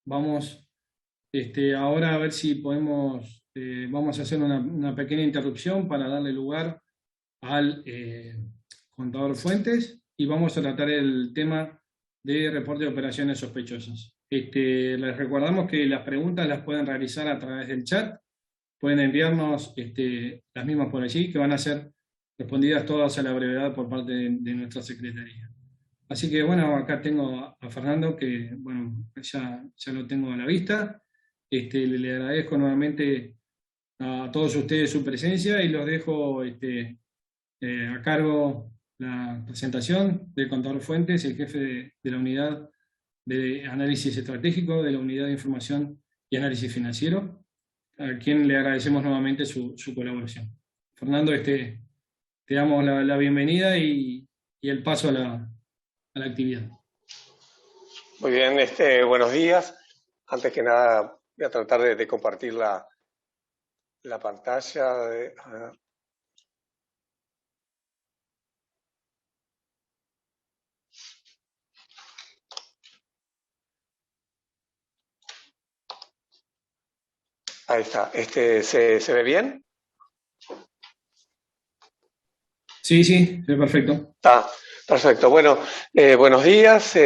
Vamos ahora a ver si podemos, vamos a hacer una pequeña interrupción para darle lugar al contador Fuentes y vamos a tratar el tema de reporte de operaciones sospechosas. Les recordamos que las preguntas las pueden realizar a través del chat, pueden enviarnos las mismas por allí, que van a ser respondidas todas a la brevedad por parte de nuestra secretaría. Así que bueno, acá tengo a Fernando, que bueno, ya lo tengo a la vista. Le agradezco nuevamente a todos ustedes su presencia y los dejo a cargo la presentación del contador Fuentes, el jefe de la unidad de análisis estratégico, de la unidad de información y análisis financiero, a quien le agradecemos nuevamente su colaboración. Fernando, te damos la bienvenida y el paso a la actividad. Muy bien, buenos días. Antes que nada, voy a tratar de compartir la pantalla. Ahí está. ¿Se ve bien? Sí, se ve perfecto. Está, perfecto. Bueno, buenos días.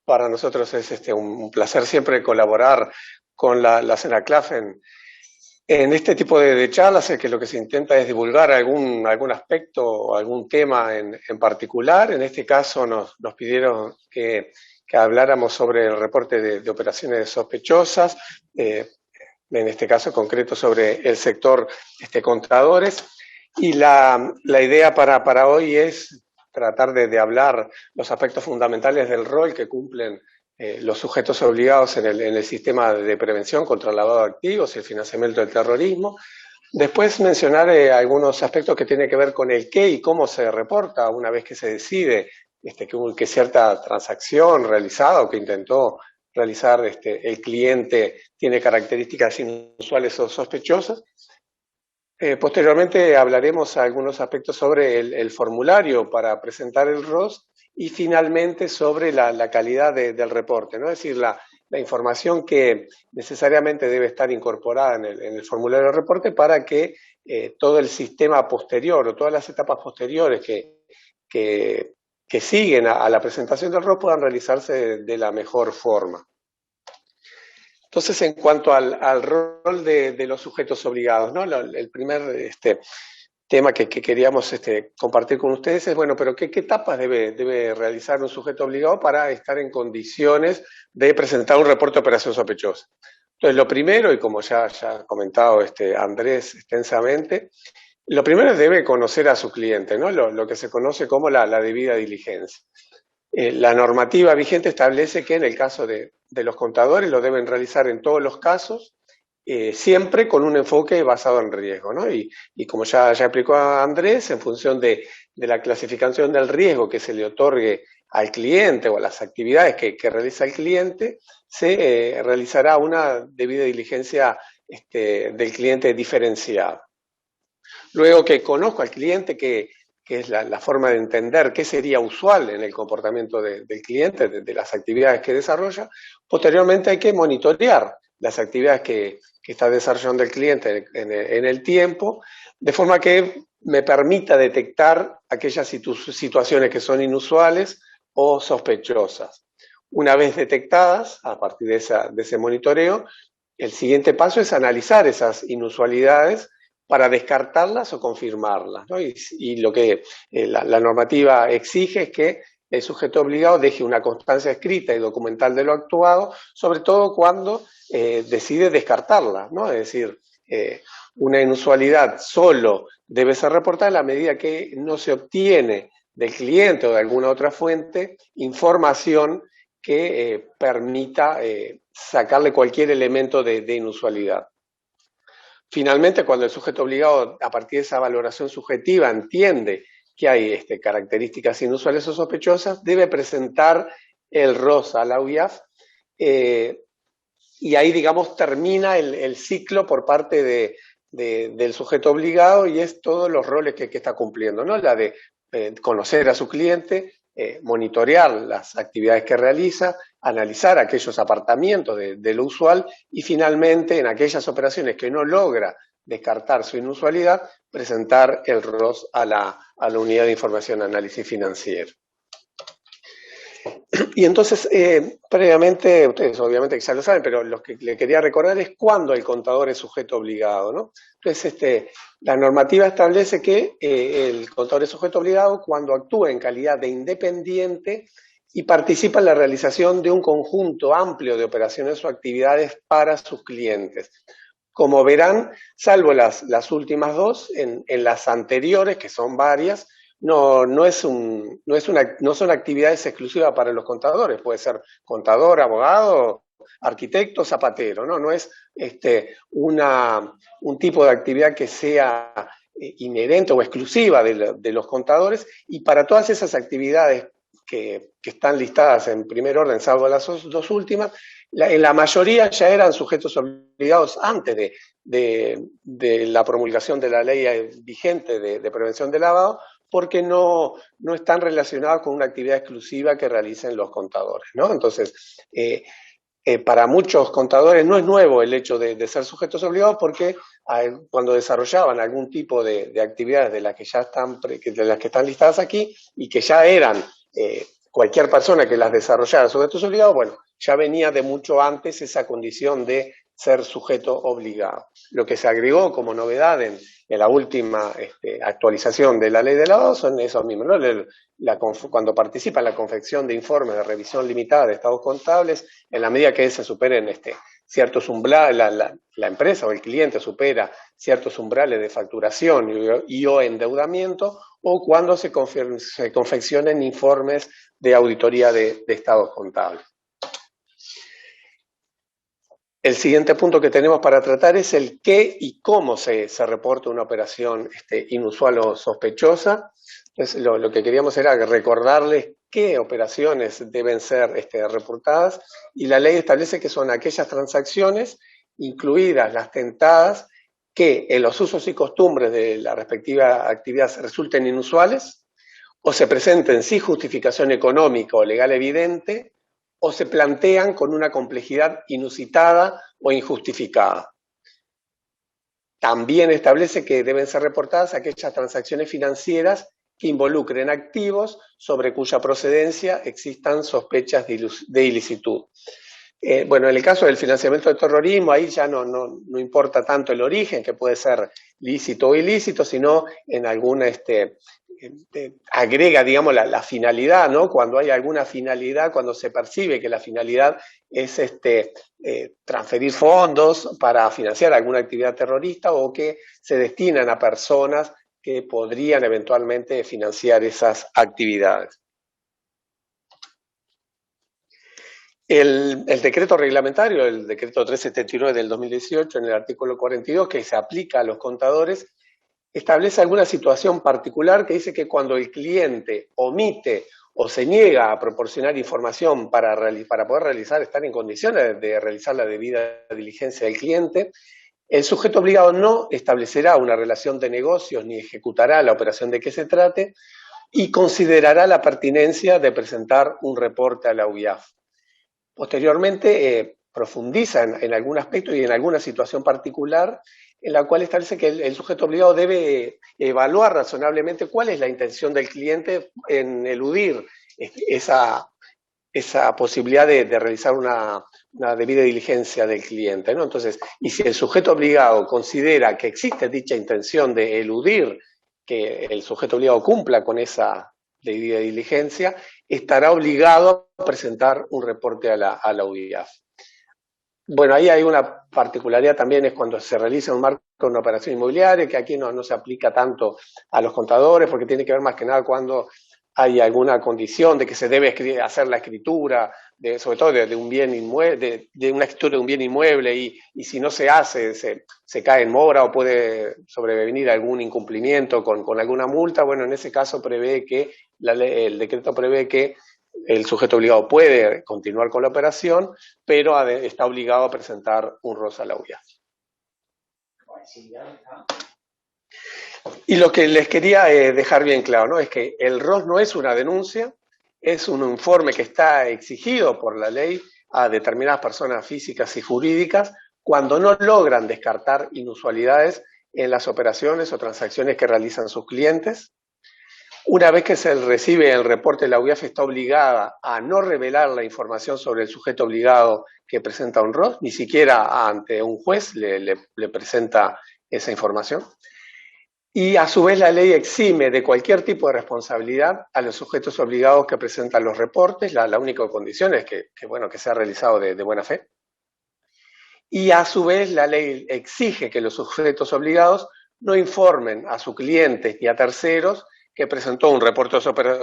Para nosotros es un placer siempre colaborar con la CENACLAF en este tipo de charlas, que lo que se intenta es divulgar algún aspecto, algún tema en particular. En este caso nos pidieron que habláramos sobre el reporte de operaciones sospechosas, en este caso concreto sobre el sector contadores. Y la idea para hoy es tratar de hablar los aspectos fundamentales del rol que cumplen los sujetos obligados en el sistema de prevención contra el lavado de activos y el financiamiento del terrorismo. Después mencionar algunos aspectos que tienen que ver con el qué y cómo se reporta una vez que se decide que cierta transacción realizada o que intentó realizar el cliente tiene características inusuales o sospechosas. Posteriormente hablaremos algunos aspectos sobre el formulario para presentar el ROS y finalmente sobre la calidad del reporte, ¿no? Es decir, la información que necesariamente debe estar incorporada en el formulario de reporte para que todo el sistema posterior o todas las etapas posteriores que siguen a la presentación del ROS puedan realizarse de la mejor forma. Entonces, en cuanto al rol de los sujetos obligados, ¿no? El primer tema que queríamos compartir con ustedes es, bueno, pero ¿qué etapas debe realizar un sujeto obligado para estar en condiciones de presentar un reporte de operación sospechosa? Entonces, lo primero, y como ya ha comentado Andrés extensamente, lo primero es debe conocer a su cliente, ¿no? Lo que se conoce como la debida diligencia. La normativa vigente establece que en el caso de los contadores lo deben realizar en todos los casos, siempre con un enfoque basado en riesgo, ¿no? Y como ya explicó Andrés, en función de la clasificación del riesgo que se le otorgue al cliente o a las actividades que realiza el cliente, se realizará una debida diligencia del cliente diferenciada. Luego que conozco al cliente, que es la forma de entender qué sería usual en el comportamiento del cliente, de las actividades que desarrolla, posteriormente hay que monitorear las actividades que está desarrollando el cliente en el tiempo, de forma que me permita detectar aquellas situaciones que son inusuales o sospechosas. Una vez detectadas, a partir de ese monitoreo, el siguiente paso es analizar esas inusualidades para descartarlas o confirmarlas, ¿no? Y lo que la normativa exige es que el sujeto obligado deje una constancia escrita y documental de lo actuado, sobre todo cuando decide descartarla, ¿no? Es decir, una inusualidad solo debe ser reportada en la medida que no se obtiene del cliente o de alguna otra fuente información que permita sacarle cualquier elemento de inusualidad. Finalmente, cuando el sujeto obligado, a partir de esa valoración subjetiva, entiende que hay características inusuales o sospechosas, debe presentar el ROS a la UIAF y ahí, digamos, termina el ciclo por parte del sujeto obligado y es todos los roles que está cumpliendo, ¿no? La de conocer a su cliente, monitorear las actividades que realiza, analizar aquellos apartamientos de lo usual y finalmente en aquellas operaciones que no logra descartar su inusualidad, presentar el ROS a la Unidad de Información y Análisis Financiero. Y entonces, previamente, ustedes obviamente que ya lo saben, pero lo que le quería recordar es cuándo el contador es sujeto obligado, ¿no? Entonces, la normativa establece que el contador es sujeto obligado cuando actúa en calidad de independiente y participa en la realización de un conjunto amplio de operaciones o actividades para sus clientes. Como verán, salvo las últimas dos, en las anteriores, que son varias, no son actividades exclusivas para los contadores, puede ser contador, abogado, arquitecto, zapatero, ¿no? No es un tipo de actividad que sea inherente o exclusiva de los contadores, y para todas esas actividades que están listadas en primer orden, salvo las dos últimas, en la mayoría ya eran sujetos obligados antes de la promulgación de la ley vigente de prevención de lavado, porque no están relacionados con una actividad exclusiva que realicen los contadores, ¿no? Entonces, para muchos contadores no es nuevo el hecho de ser sujetos obligados, porque cuando desarrollaban algún tipo de actividades de las que están listadas aquí y que ya eran cualquier persona que las desarrollara sujetos obligados, bueno, ya venía de mucho antes esa condición de ser sujeto obligado. Lo que se agregó como novedad en la última actualización de la ley de lavado son esos mismos, ¿no? Cuando participa en la confección de informes de revisión limitada de estados contables, en la medida que se superen ciertos umbrales, la empresa o el cliente supera ciertos umbrales de facturación y o endeudamiento, o cuando se confeccionen informes de auditoría de estados contables. El siguiente punto que tenemos para tratar es el qué y cómo se reporta una operación inusual o sospechosa. Entonces, lo que queríamos era recordarles qué operaciones deben ser reportadas, y la ley establece que son aquellas transacciones, incluidas las tentadas, que en los usos y costumbres de la respectiva actividad resulten inusuales, o se presenten sin justificación económica o legal evidente, o se plantean con una complejidad inusitada o injustificada. También establece que deben ser reportadas aquellas transacciones financieras que involucren activos sobre cuya procedencia existan sospechas de ilicitud. Bueno, en el caso del financiamiento del terrorismo, ahí ya no importa tanto el origen, que puede ser lícito o ilícito, sino en alguna agrega, digamos, la finalidad, ¿no? Cuando hay alguna finalidad, cuando se percibe que la finalidad es transferir fondos para financiar alguna actividad terrorista, o que se destinan a personas que podrían eventualmente financiar esas actividades. El decreto reglamentario, el decreto 379 del 2018, en el artículo 42, que se aplica a los contadores, establece alguna situación particular que dice que cuando el cliente omite o se niega a proporcionar información para poder estar en condiciones de realizar la debida diligencia del cliente, el sujeto obligado no establecerá una relación de negocios ni ejecutará la operación de que se trate, y considerará la pertinencia de presentar un reporte a la UIAF. Posteriormente, profundiza en algún aspecto y en alguna situación particular, en la cual establece que el sujeto obligado debe evaluar razonablemente cuál es la intención del cliente en eludir esa posibilidad de realizar una debida diligencia del cliente, ¿no? Entonces, y si el sujeto obligado considera que existe dicha intención de eludir que el sujeto obligado cumpla con esa debida diligencia, estará obligado a presentar un reporte a la UIAF. Bueno, ahí hay una particularidad también, es cuando se realiza un marco de una operación inmobiliaria, que aquí no se aplica tanto a los contadores, porque tiene que ver más que nada cuando hay alguna condición de que se debe hacer la escritura, sobre todo de un bien inmueble, de una escritura de un bien inmueble, y si no se hace, se cae en mora o puede sobrevenir algún incumplimiento con alguna multa. Bueno, en ese caso prevé que el decreto prevé que el sujeto obligado puede continuar con la operación, pero está obligado a presentar un ROS a la UIAF. Y lo que les quería dejar bien claro, ¿no? Es que el ROS no es una denuncia, es un informe que está exigido por la ley a determinadas personas físicas y jurídicas cuando no logran descartar inusualidades en las operaciones o transacciones que realizan sus clientes. Una vez que se recibe el reporte, la UIAF está obligada a no revelar la información sobre el sujeto obligado que presenta un ROS, ni siquiera ante un juez le presenta esa información. Y a su vez la ley exime de cualquier tipo de responsabilidad a los sujetos obligados que presentan los reportes. La única condición es que sea realizado de buena fe. Y a su vez la ley exige que los sujetos obligados no informen a sus clientes ni a terceros que presentó un reporte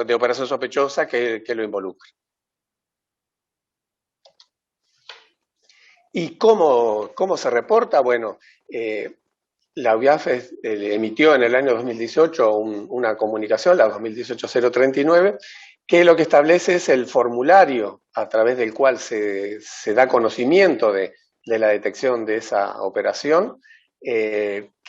de operación sospechosa que lo involucre. ¿Y cómo se reporta? Bueno, la UIAF emitió en el año 2018 una comunicación, la 2018-039, que lo que establece es el formulario a través del cual se da conocimiento de la detección de esa operación.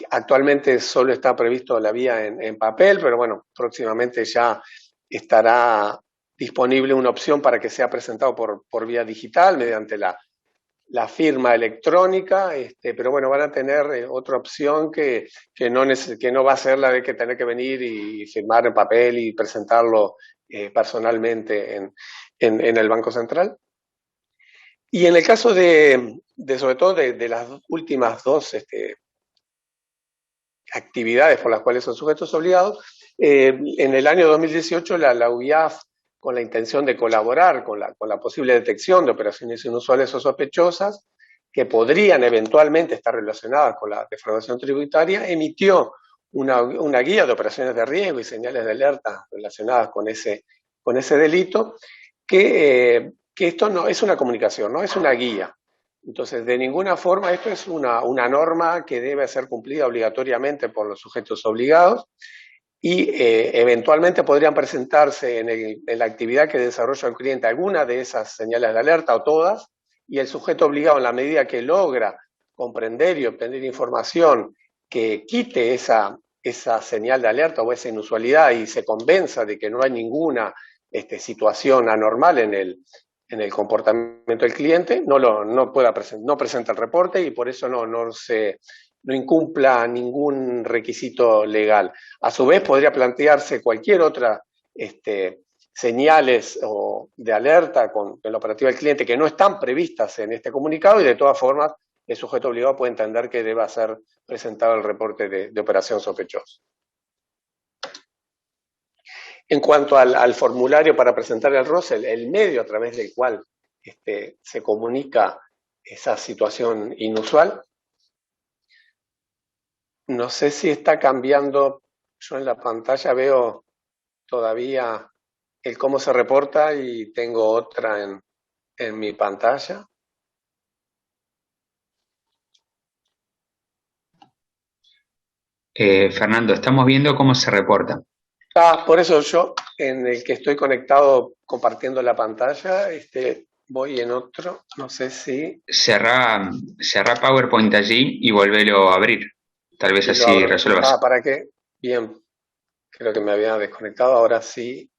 Actualmente solo está previsto la vía en papel, pero bueno, próximamente ya estará disponible una opción para que sea presentado por vía digital mediante la firma electrónica, pero bueno, van a tener otra opción que no va a ser la de que tener que venir y firmar en papel y presentarlo personalmente en el Banco Central. Y en el caso sobre todo de las últimas dos actividades por las cuales son sujetos obligados, en el año 2018 la UIAF, con la intención de colaborar con la posible detección de operaciones inusuales o sospechosas que podrían eventualmente estar relacionadas con la defraudación tributaria, emitió una guía de operaciones de riesgo y señales de alerta relacionadas con ese delito, que esto no es una comunicación, no es una guía. Entonces, de ninguna forma, esto es una norma que debe ser cumplida obligatoriamente por los sujetos obligados y eventualmente podrían presentarse en la actividad que desarrolla el cliente alguna de esas señales de alerta o todas, y el sujeto obligado, en la medida que logra comprender y obtener información que quite esa señal de alerta o esa inusualidad y se convenza de que no hay ninguna situación anormal en el comportamiento del cliente, no presenta el reporte y por eso no incumpla ningún requisito legal. A su vez, podría plantearse cualquier otra señales de alerta en la operativa del cliente que no están previstas en este comunicado y de todas formas el sujeto obligado puede entender que deba ser presentado el reporte de operación sospechosa. En cuanto al formulario para presentar el ROS, el medio a través del cual se comunica esa situación inusual, no sé si está cambiando. Yo en la pantalla veo todavía el cómo se reporta y tengo otra en mi pantalla. Fernando, estamos viendo cómo se reporta. Por eso yo, en el que estoy conectado compartiendo la pantalla, voy en otro, no sé si... Cerrá PowerPoint allí y volvelo a abrir. Tal vez así resuelvas. ¿Para qué? Bien, creo que me había desconectado, ahora sí.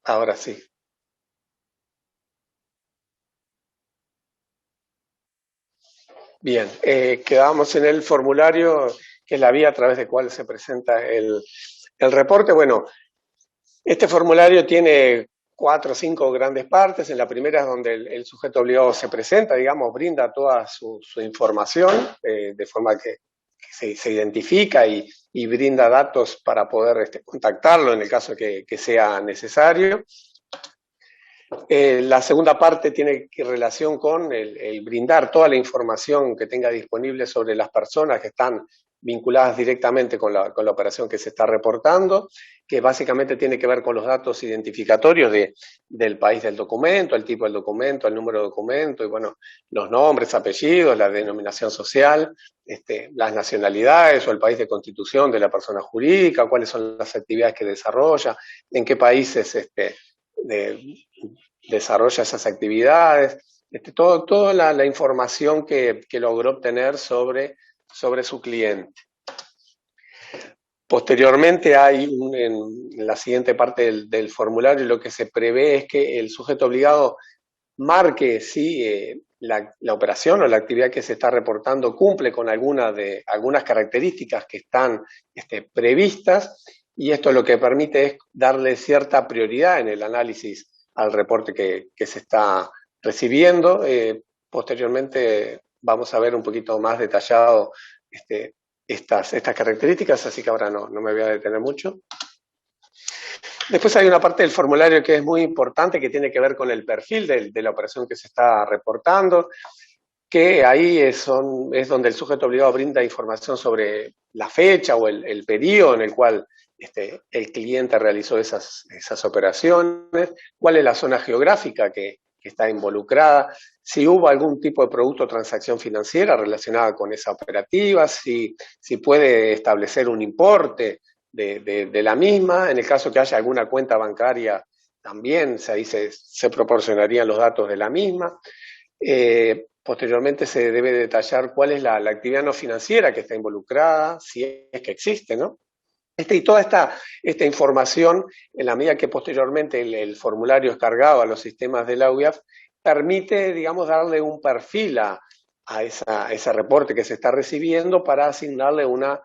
Ahora sí. Bien, quedamos en el formulario, que es la vía a través de cual se presenta el reporte. Bueno, este formulario tiene 4 o 5 grandes partes. En la primera es donde el sujeto obligado se presenta, digamos, brinda toda su información, de forma que se identifica y brinda datos para poder contactarlo en el caso que sea necesario. La segunda parte tiene relación con el brindar toda la información que tenga disponible sobre las personas que están vinculadas directamente con la operación que se está reportando, que básicamente tiene que ver con los datos identificatorios del país del documento, el tipo del documento, el número de documento, y bueno, los nombres, apellidos, la denominación social, las nacionalidades o el país de constitución de la persona jurídica, cuáles son las actividades que desarrolla, en qué países desarrolla esas actividades, toda la información que logró obtener sobre su cliente. Posteriormente en la siguiente parte del formulario lo que se prevé es que el sujeto obligado marque si la operación o la actividad que se está reportando cumple con algunas características que están previstas, y esto lo que permite es darle cierta prioridad en el análisis al reporte que se está recibiendo. Posteriormente vamos a ver un poquito más detallado estas características, así que ahora no me voy a detener mucho. Después hay una parte del formulario que es muy importante, que tiene que ver con el perfil de la operación que se está reportando, que ahí es donde el sujeto obligado brinda información sobre la fecha o el periodo en el cual el cliente realizó esas operaciones, cuál es la zona geográfica que está involucrada, si hubo algún tipo de producto o transacción financiera relacionada con esa operativa, si puede establecer un importe de la misma. En el caso que haya alguna cuenta bancaria, también ahí se proporcionarían los datos de la misma. Posteriormente se debe detallar cuál es la actividad no financiera que está involucrada, si es que existe, ¿no? Y toda esta información, en la medida que posteriormente el formulario es cargado a los sistemas de la UIAF, permite, digamos, darle un perfil a ese reporte que se está recibiendo para asignarle una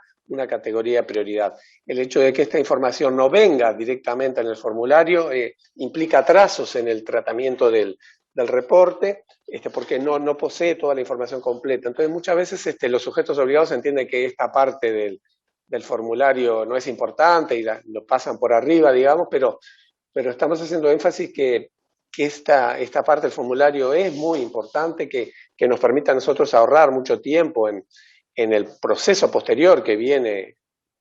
categoría de prioridad. El hecho de que esta información no venga directamente en el formulario implica atrasos en el tratamiento del reporte, porque no posee toda la información completa. Entonces, muchas veces los sujetos obligados entienden que esta parte del formulario no es importante y lo pasan por arriba, digamos, pero estamos haciendo énfasis que esta parte del formulario es muy importante, que nos permita a nosotros ahorrar mucho tiempo en el proceso posterior que viene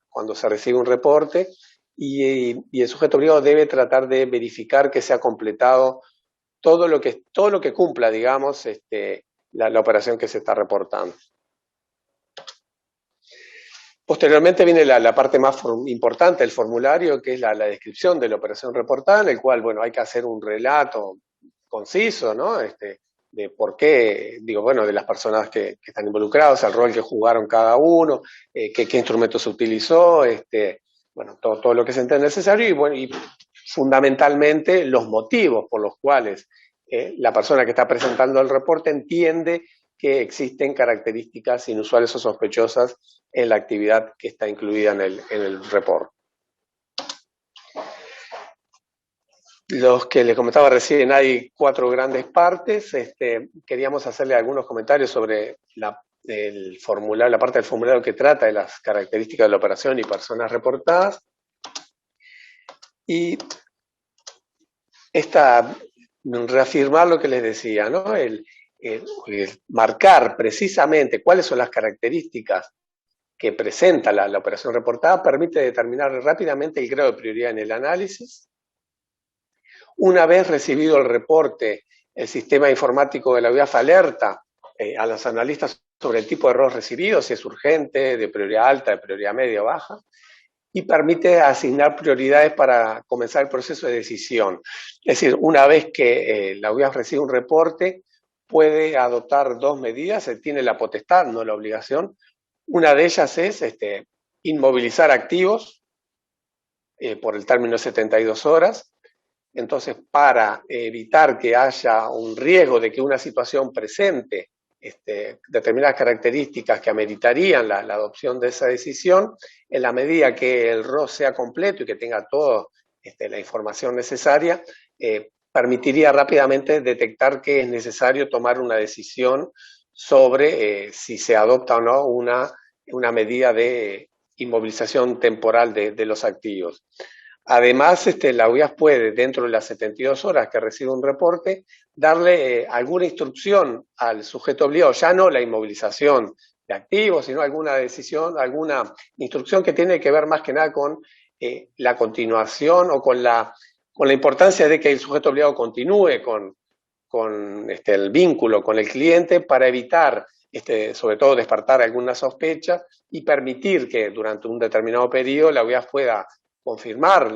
cuando se recibe un reporte, y el sujeto obligado debe tratar de verificar que se ha completado todo lo que cumpla, digamos, la operación que se está reportando. Posteriormente viene la parte más importante del formulario, que es la descripción de la operación reportada, en el cual, bueno, hay que hacer un relato conciso, ¿no? De por qué, de las personas que están involucradas, el rol que jugaron cada uno, qué instrumento se utilizó, todo lo que se entiende necesario, y fundamentalmente los motivos por los cuales la persona que está presentando el reporte entiende que existen características inusuales o sospechosas en la actividad que está incluida en el reporte. Los que les comentaba recién, hay 4 grandes partes. Queríamos hacerle algunos comentarios sobre la parte del formulario que trata de las características de la operación y personas reportadas. Y reafirmar lo que les decía, ¿no? El marcar precisamente cuáles son las características que presenta la operación reportada permite determinar rápidamente el grado de prioridad en el análisis. Una vez recibido el reporte, el sistema informático de la UIAF alerta a los analistas sobre el tipo de error recibido, si es urgente, de prioridad alta, de prioridad media o baja, y permite asignar prioridades para comenzar el proceso de decisión. Es decir, una vez que la UIAF recibe un reporte, puede adoptar 2 medidas, tiene la potestad, no la obligación. Una de ellas es inmovilizar activos por el término de 72 horas. Entonces, para evitar que haya un riesgo de que una situación presente determinadas características que ameritarían la adopción de esa decisión, en la medida que el ROS sea completo y que tenga toda la información necesaria, permitiría rápidamente detectar que es necesario tomar una decisión sobre si se adopta o no una medida de inmovilización temporal de los activos. Además, la UIAF puede, dentro de las 72 horas que recibe un reporte, darle alguna instrucción al sujeto obligado, ya no la inmovilización de activos, sino alguna decisión, alguna instrucción que tiene que ver más que nada con la continuación o con la importancia de que el sujeto obligado continúe con el vínculo con el cliente para evitar, sobre todo, despertar alguna sospecha y permitir que durante un determinado periodo la UIAF pueda confirmar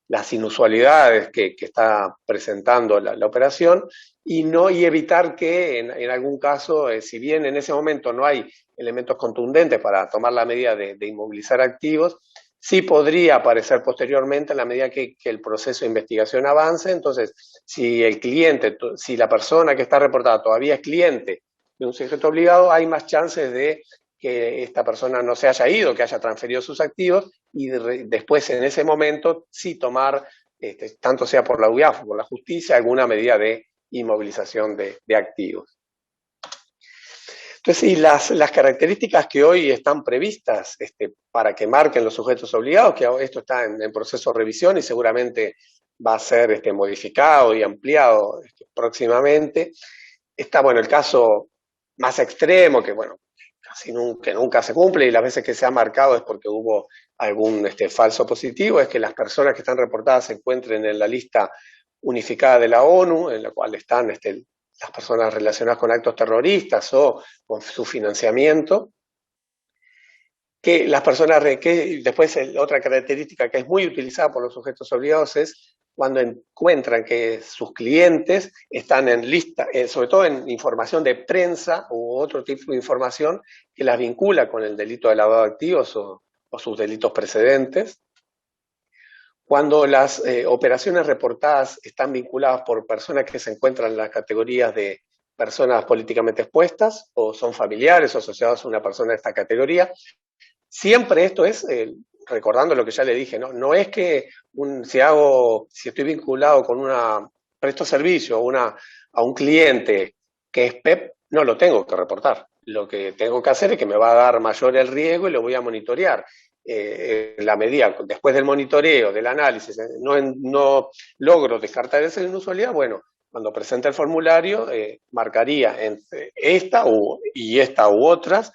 las inusualidades que está presentando la operación y evitar que en algún caso, si bien en ese momento no hay elementos contundentes para tomar la medida de inmovilizar activos, sí podría aparecer posteriormente en la medida que el proceso de investigación avance. Entonces, si el cliente, si la persona que está reportada todavía es cliente de un sujeto obligado, hay más chances de que esta persona no se haya ido, que haya transferido sus activos y después en ese momento sí tomar, tanto sea por la UIAF o por la justicia, alguna medida de inmovilización de activos. Entonces, sí, las características que hoy están previstas para que marquen los sujetos obligados, que esto está en proceso de revisión y seguramente va a ser modificado y ampliado próximamente. Está, bueno, el caso más extremo, que bueno, casi nunca se cumple, y las veces que se ha marcado es porque hubo algún falso positivo, es que las personas que están reportadas se encuentren en la lista unificada de la ONU, en la cual están las personas relacionadas con actos terroristas o con su financiamiento, que las personas, que después otra característica que es muy utilizada por los sujetos obligados es cuando encuentran que sus clientes están en lista, sobre todo en información de prensa u otro tipo de información que las vincula con el delito de lavado de activos o sus delitos precedentes. Cuando las operaciones reportadas están vinculadas por personas que se encuentran en las categorías de personas políticamente expuestas o son familiares o asociados a una persona de esta categoría, siempre esto es, recordando lo que ya le dije, no es que si estoy vinculado con presto servicio a un cliente que es PEP, no lo tengo que reportar. Lo que tengo que hacer es que me va a dar mayor el riesgo y lo voy a monitorear. La medida, después del monitoreo, del análisis, no logro descartar esa inusualidad, bueno, cuando presente el formulario, marcaría entre esta u otras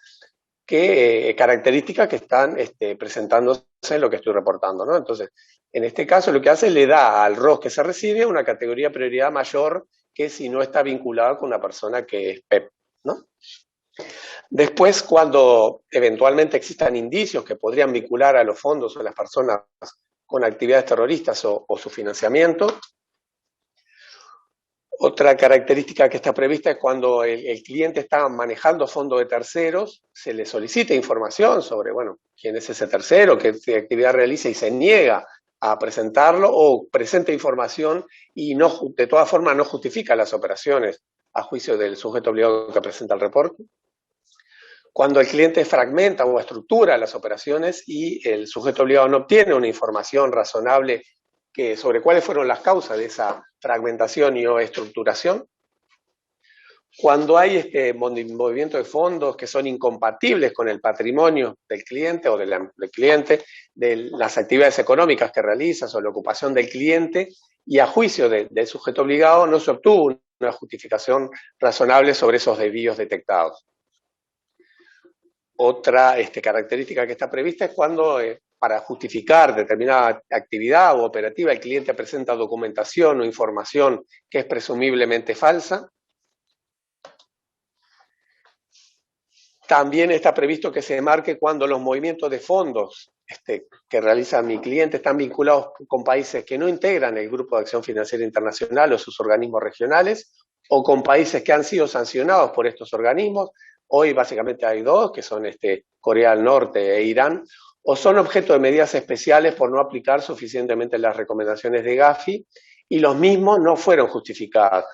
características que están presentándose en lo que estoy reportando, ¿no? Entonces, en este caso lo que hace le da al ROS que se recibe una categoría de prioridad mayor que si no está vinculado con una persona que es PEP, ¿no? Después, cuando eventualmente existan indicios que podrían vincular a los fondos o a las personas con actividades terroristas o su financiamiento, otra característica que está prevista es cuando el cliente está manejando fondos de terceros, se le solicita información sobre, bueno, quién es ese tercero, qué actividad realiza y se niega a presentarlo o presenta información y de todas formas no justifica las operaciones a juicio del sujeto obligado que presenta el reporte. Cuando el cliente fragmenta o estructura las operaciones y el sujeto obligado no obtiene una información razonable sobre cuáles fueron las causas de esa fragmentación y o estructuración. Cuando hay movimiento de fondos que son incompatibles con el patrimonio del cliente o del cliente, de las actividades económicas que realiza o la ocupación del cliente, y a juicio del sujeto obligado no se obtuvo una justificación razonable sobre esos desvíos detectados. Otra característica que está prevista es cuando para justificar determinada actividad o operativa el cliente presenta documentación o información que es presumiblemente falsa. También está previsto que se marque cuando los movimientos de fondos que realiza mi cliente están vinculados con países que no integran el Grupo de Acción Financiera Internacional o sus organismos regionales, o con países que han sido sancionados por estos organismos. Hoy básicamente hay dos, que son Corea del Norte e Irán, o son objeto de medidas especiales por no aplicar suficientemente las recomendaciones de Gafi, y los mismos no fueron justificados.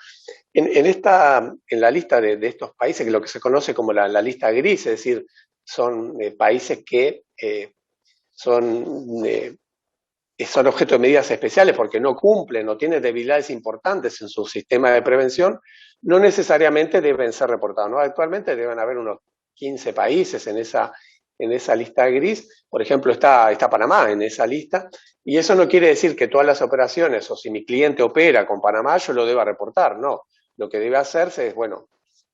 En la lista de estos países, que es lo que se conoce como la lista gris, es decir, son países que son objeto de medidas especiales porque no cumplen o tienen debilidades importantes en su sistema de prevención, no necesariamente deben ser reportados, ¿no? Actualmente deben haber unos 15 países en esa lista gris. Por ejemplo, está Panamá en esa lista, y eso no quiere decir que todas las operaciones, o si mi cliente opera con Panamá, yo lo deba reportar, no. Lo que debe hacerse es, bueno,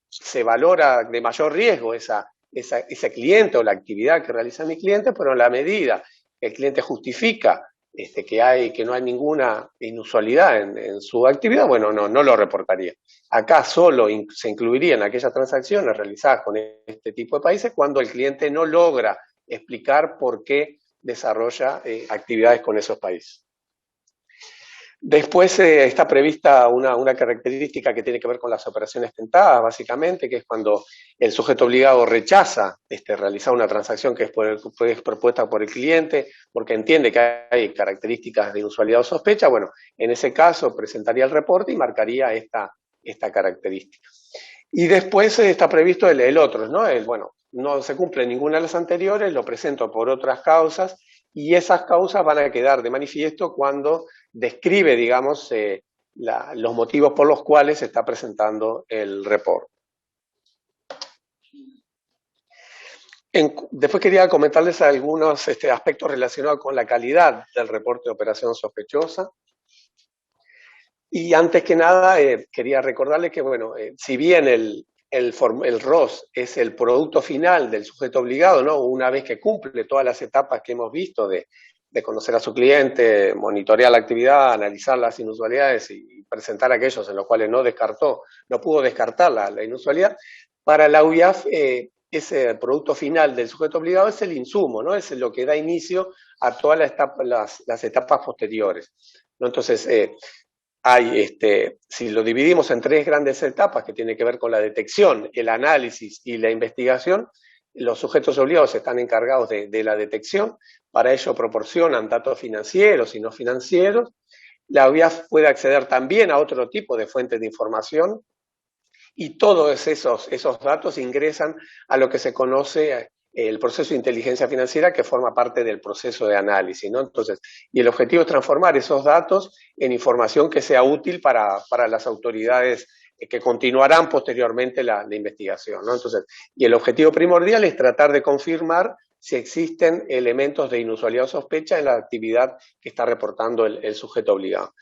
se valora de mayor riesgo ese cliente o la actividad que realiza mi cliente, pero en la medida que el cliente justifica que no hay ninguna inusualidad en su actividad, bueno, no lo reportaría. Acá solo se incluirían aquellas transacciones realizadas con este tipo de países cuando el cliente no logra explicar por qué desarrolla actividades con esos países. Después está prevista una característica que tiene que ver con las operaciones tentadas, básicamente, que es cuando el sujeto obligado rechaza realizar una transacción que es propuesta por el cliente, porque entiende que hay características de inusualidad o sospecha. Bueno, en ese caso presentaría el reporte y marcaría esta característica. Y después está previsto el otro, ¿no? Bueno, no se cumple ninguna de las anteriores, lo presento por otras causas, y esas causas van a quedar de manifiesto cuando describe, digamos, los motivos por los cuales se está presentando el reporte. Después quería comentarles algunos aspectos relacionados con la calidad del reporte de operación sospechosa. Y antes que nada, quería recordarles que, bueno, si bien el ROS es el producto final del sujeto obligado, ¿no? Una vez que cumple todas las etapas que hemos visto de conocer a su cliente, monitorear la actividad, analizar las inusualidades y presentar aquellos en los cuales no pudo descartar la inusualidad, para la UIAF ese producto final del sujeto obligado es el insumo, ¿no? Es lo que da inicio a todas las etapas posteriores, ¿no? Entonces, si lo dividimos en tres grandes etapas que tienen que ver con la detección, el análisis y la investigación, los sujetos obligados están encargados de la detección, para ello proporcionan datos financieros y no financieros. La UIAF puede acceder también a otro tipo de fuentes de información y todos esos datos ingresan a lo que se conoce el proceso de inteligencia financiera, que forma parte del proceso de análisis, ¿no? Entonces, y el objetivo es transformar esos datos en información que sea útil para las autoridades que continuarán posteriormente la investigación, ¿no? Entonces, y el objetivo primordial es tratar de confirmar si existen elementos de inusualidad o sospecha en la actividad que está reportando el sujeto obligado.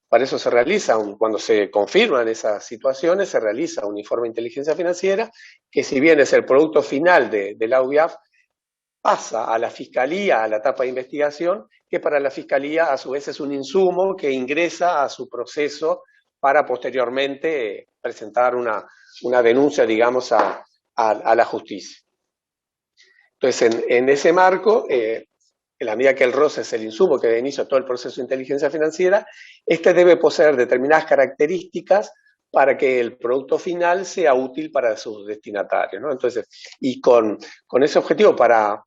Para eso se realiza, cuando se confirman esas situaciones, se realiza un informe de inteligencia financiera, que si bien es el producto final de la UIAF, pasa a la Fiscalía, a la etapa de investigación, que para la Fiscalía a su vez es un insumo que ingresa a su proceso para posteriormente presentar una denuncia, digamos, a la justicia. Entonces, en ese marco, en la medida que el ROS es el insumo que da inicio a todo el proceso de inteligencia financiera, debe poseer determinadas características para que el producto final sea útil para sus destinatarios, ¿no? Entonces, y con ese objetivo, para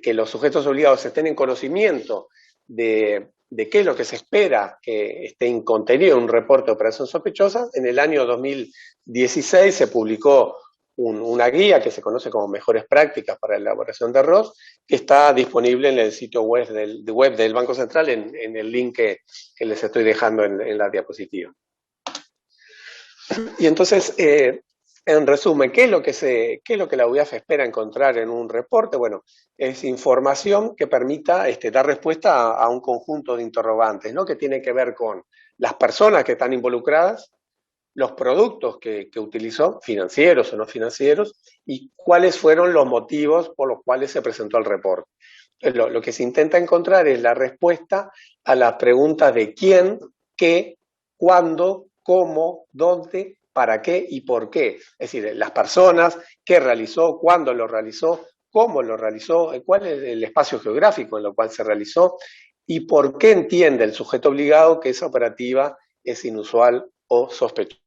que los sujetos obligados estén en conocimiento de qué es lo que se espera que esté contenido en un reporte de operación sospechosa, en el año 2016 se publicó una guía que se conoce como Mejores Prácticas para la elaboración de ROS, que está disponible en el sitio web del Banco Central, en el link que les estoy dejando en la diapositiva. Y entonces, en resumen, ¿qué es lo que la UIAF espera encontrar en un reporte? Bueno, es información que permita dar respuesta a un conjunto de interrogantes, ¿no? Que tiene que ver con las personas que están involucradas, los productos que utilizó, financieros o no financieros, y cuáles fueron los motivos por los cuales se presentó el reporte. Lo que se intenta encontrar es la respuesta a las preguntas de quién, qué, cuándo, cómo, dónde, para qué y por qué. Es decir, las personas, qué realizó, cuándo lo realizó, cómo lo realizó, cuál es el espacio geográfico en el cual se realizó y por qué entiende el sujeto obligado que esa operativa es inusual o sospechosa.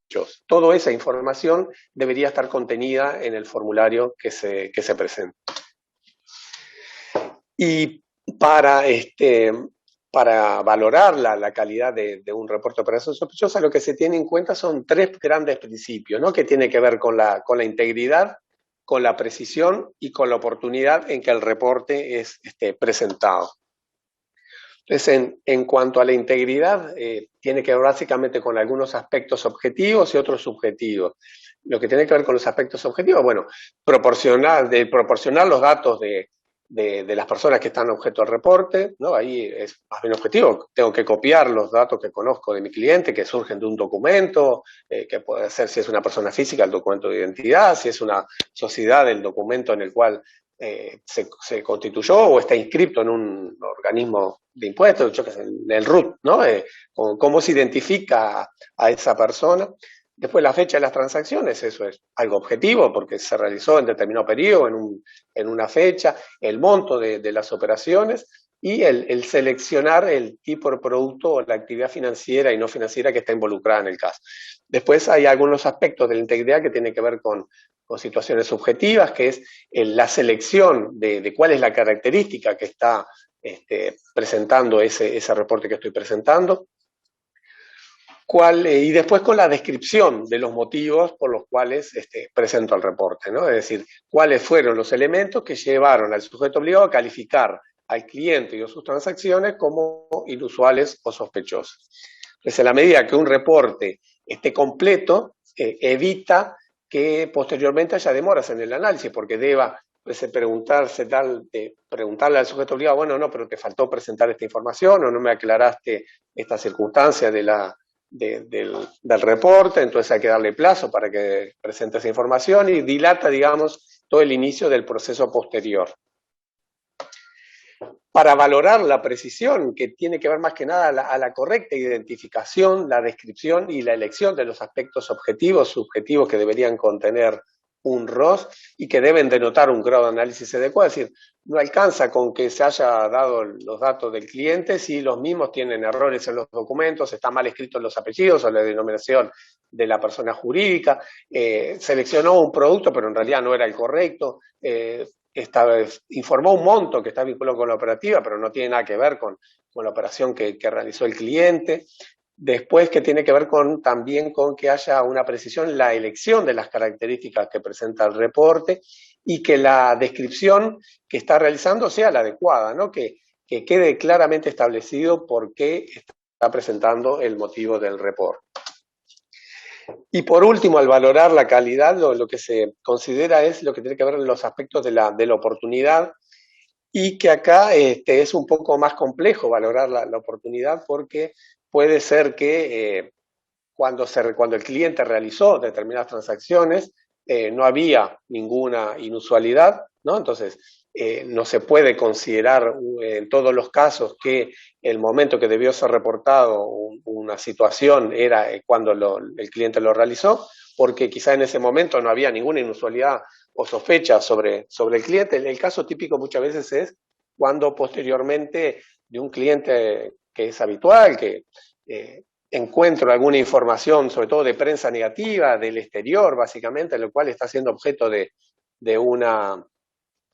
Toda esa información debería estar contenida en el formulario que se presenta. Y para valorar la calidad de un reporte de operación sospechosa, lo que se tiene en cuenta son tres grandes principios, ¿no? Que tiene que ver con la integridad, con la precisión y con la oportunidad en que el reporte es presentado. Entonces, en cuanto a la integridad, tiene que ver básicamente con algunos aspectos objetivos y otros subjetivos. Lo que tiene que ver con los aspectos objetivos, bueno, proporcionar los datos de las personas que están objeto del reporte, ¿no? Ahí es más bien objetivo. Tengo que copiar los datos que conozco de mi cliente, que surgen de un documento, que puede ser, si es una persona física, el documento de identidad, si es una sociedad, el documento en el cual se constituyó o está inscrito en un organismo de impuestos, yo qué sé, en el RUT, ¿no? Cómo se identifica a esa persona. Después la fecha de las transacciones, eso es algo objetivo porque se realizó en determinado periodo, en una fecha, el monto de las operaciones, y el seleccionar el tipo de producto o la actividad financiera y no financiera que está involucrada en el caso. Después hay algunos aspectos de la integridad que tienen que ver con situaciones subjetivas, que es la selección de cuál es la característica que está presentando ese reporte que estoy presentando. Y después con la descripción de los motivos por los cuales presento el reporte, ¿no? Es decir, cuáles fueron los elementos que llevaron al sujeto obligado a calificar al cliente y a sus transacciones como inusuales o sospechosas. Entonces, en la medida que un reporte esté completo, evita que posteriormente haya demoras en el análisis, porque deba preguntarle al sujeto obligado, bueno, no, pero te faltó presentar esta información o no me aclaraste esta circunstancia del reporte, entonces hay que darle plazo para que presente esa información y dilata, digamos, todo el inicio del proceso posterior. Para valorar la precisión, que tiene que ver más que nada a la correcta identificación, la descripción y la elección de los aspectos objetivos, subjetivos que deberían contener un ROS y que deben denotar un grado de análisis adecuado. Es decir, no alcanza con que se haya dado los datos del cliente si los mismos tienen errores en los documentos, están mal escritos los apellidos o la denominación de la persona jurídica, seleccionó un producto pero en realidad no era el correcto, informó un monto que está vinculado con la operativa, pero no tiene nada que ver con la operación que realizó el cliente. Después, que tiene que ver también con que haya una precisión en la elección de las características que presenta el reporte y que la descripción que está realizando sea la adecuada, ¿no? Que quede claramente establecido por qué está presentando el motivo del reporte. Y por último, al valorar la calidad, lo que se considera es lo que tiene que ver con los aspectos de la oportunidad, y que acá es un poco más complejo valorar la oportunidad, porque puede ser que cuando el cliente realizó determinadas transacciones no había ninguna inusualidad, ¿no? Entonces, no se puede considerar en todos los casos que el momento que debió ser reportado una situación era cuando el cliente lo realizó, porque quizá en ese momento no había ninguna inusualidad o sospecha sobre el cliente. El caso típico muchas veces es cuando posteriormente de un cliente que es habitual, que encuentro alguna información, sobre todo de prensa negativa, del exterior, básicamente, en lo cual está siendo objeto de una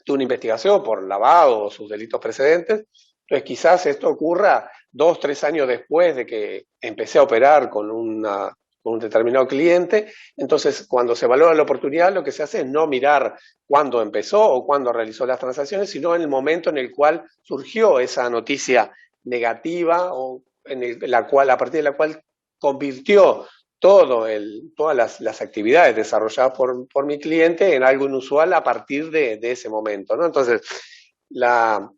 investigación por lavado o sus delitos precedentes. Entonces, quizás esto ocurra 2 o 3 años después de que empecé a operar con un determinado cliente. Entonces, cuando se valora la oportunidad, lo que se hace es no mirar cuándo empezó o cuándo realizó las transacciones, sino en el momento en el cual surgió esa noticia negativa o a partir de la cual convirtió todas las actividades desarrolladas por mi cliente en algo inusual a partir de ese momento, ¿no? Entonces, la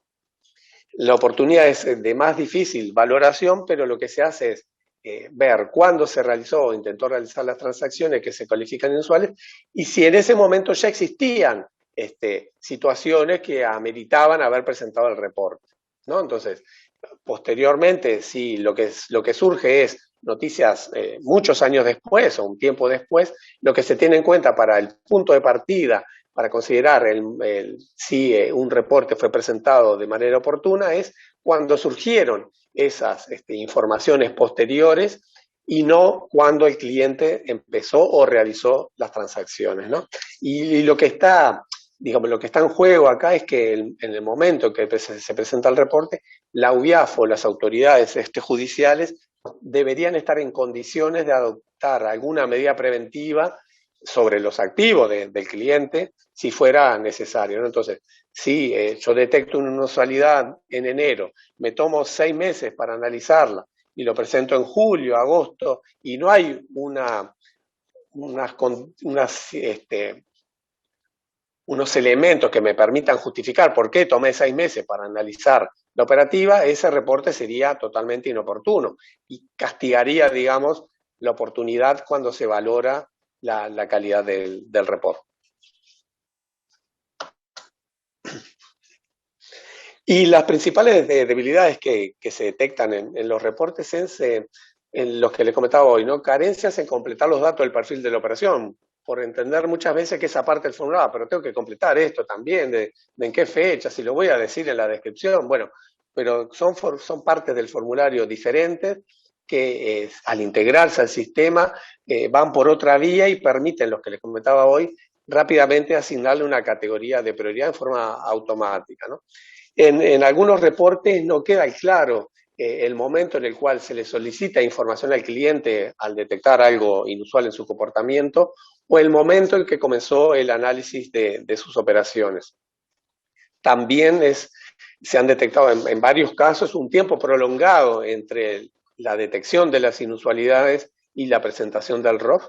oportunidad es de más difícil valoración, pero lo que se hace es ver cuándo se realizó o intentó realizar las transacciones que se califican inusuales y si en ese momento ya existían situaciones que ameritaban haber presentado el reporte, ¿no? Entonces, posteriormente, si lo que surge es noticias muchos años después o un tiempo después, lo que se tiene en cuenta para el punto de partida, para considerar si un reporte fue presentado de manera oportuna, es cuando surgieron esas informaciones posteriores y no cuando el cliente empezó o realizó las transacciones, ¿no? Y lo que está en juego acá es que en el momento que se presenta el reporte, la UIAF o las autoridades judiciales deberían estar en condiciones de adoptar alguna medida preventiva sobre los activos del cliente si fuera necesario, ¿no? Entonces, si yo detecto una inusualidad en enero, me tomo 6 meses para analizarla y lo presento en julio, agosto, y no hay unos elementos que me permitan justificar por qué tomé 6 meses para analizar la operativa, ese reporte sería totalmente inoportuno y castigaría, digamos, la oportunidad cuando se valora la calidad del reporte. Y las principales debilidades que se detectan en los reportes es en los que les comentaba hoy, ¿no? Carencias en completar los datos del perfil de la operación, por entender muchas veces que esa parte del formulario, pero tengo que completar esto también, de en qué fecha, si lo voy a decir en la descripción. Bueno, pero son partes del formulario diferentes que al integrarse al sistema van por otra vía y permiten, los que les comentaba hoy, rápidamente asignarle una categoría de prioridad en forma automática, ¿no? En algunos reportes no queda claro el momento en el cual se le solicita información al cliente al detectar algo inusual en su comportamiento o el momento en que comenzó el análisis de sus operaciones. También se han detectado en varios casos un tiempo prolongado entre la detección de las inusualidades y la presentación del ROF.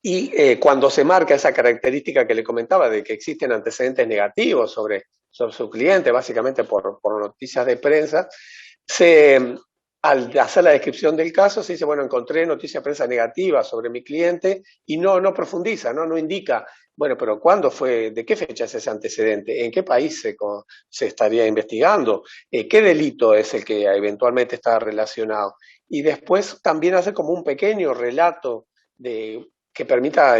Y cuando se marca esa característica que le comentaba de que existen antecedentes negativos sobre su cliente, básicamente por noticias de prensa, al hacer la descripción del caso se dice, bueno, encontré noticias de prensa negativa sobre mi cliente y no profundiza, no indica, bueno, pero ¿cuándo fue, de qué fecha es ese antecedente? ¿En qué país se estaría investigando? ¿Qué delito es el que eventualmente está relacionado? Y después también hace como un pequeño relato que permita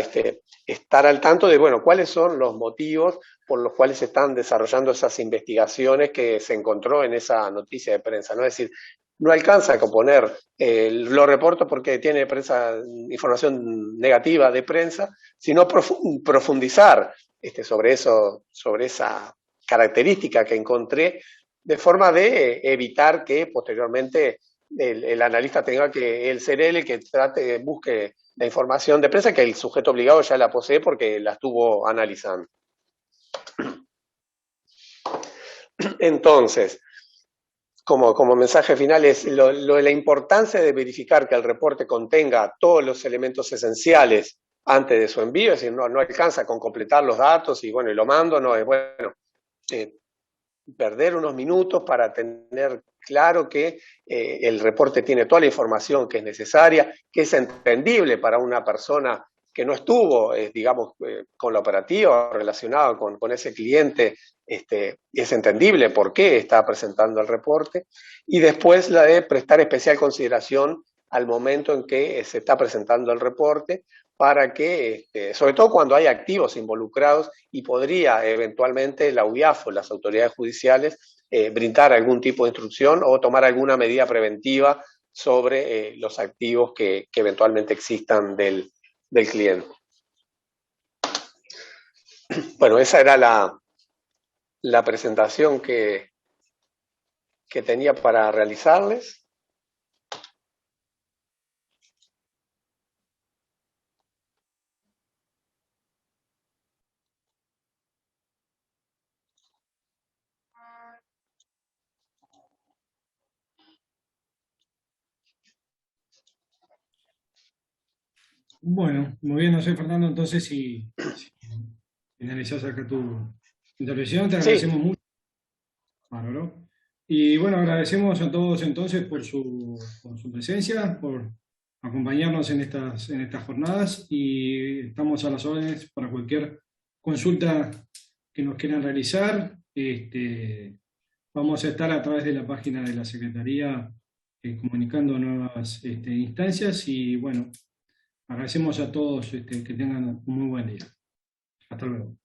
estar al tanto de, bueno, cuáles son los motivos por los cuales se están desarrollando esas investigaciones que se encontró en esa noticia de prensa, ¿no? Es decir, no alcanza con poner, lo reporto porque tiene información negativa de prensa, sino profundizar sobre eso, sobre esa característica que encontré, de forma de evitar que posteriormente el analista tenga que ser él el que busque la información de prensa, que el sujeto obligado ya la posee porque la estuvo analizando. Entonces, como mensaje final es la importancia de verificar que el reporte contenga todos los elementos esenciales antes de su envío, es decir, no alcanza con completar los datos y bueno, y lo mando, no es bueno perder unos minutos para tener claro que el reporte tiene toda la información que es necesaria, que es entendible para una persona que no estuvo, digamos, con la operativa relacionada con ese cliente, es entendible por qué está presentando el reporte, y después la de prestar especial consideración al momento en que se está presentando el reporte, para que, sobre todo cuando hay activos involucrados, y podría eventualmente la UIAF o las autoridades judiciales brindar algún tipo de instrucción o tomar alguna medida preventiva sobre los activos que eventualmente existan del cliente. Bueno, esa era la presentación que tenía para realizarles. Bueno, muy bien, no sé, Fernando, entonces si finalizás acá tu intervención, te agradecemos Sí. mucho. Bárbaro. Y bueno, agradecemos a todos entonces por su presencia, por acompañarnos en estas jornadas y estamos a las órdenes para cualquier consulta que nos quieran realizar. Vamos a estar a través de la página de la Secretaría comunicando nuevas instancias y bueno, agradecemos a todos que tengan un muy buen día. Hasta luego.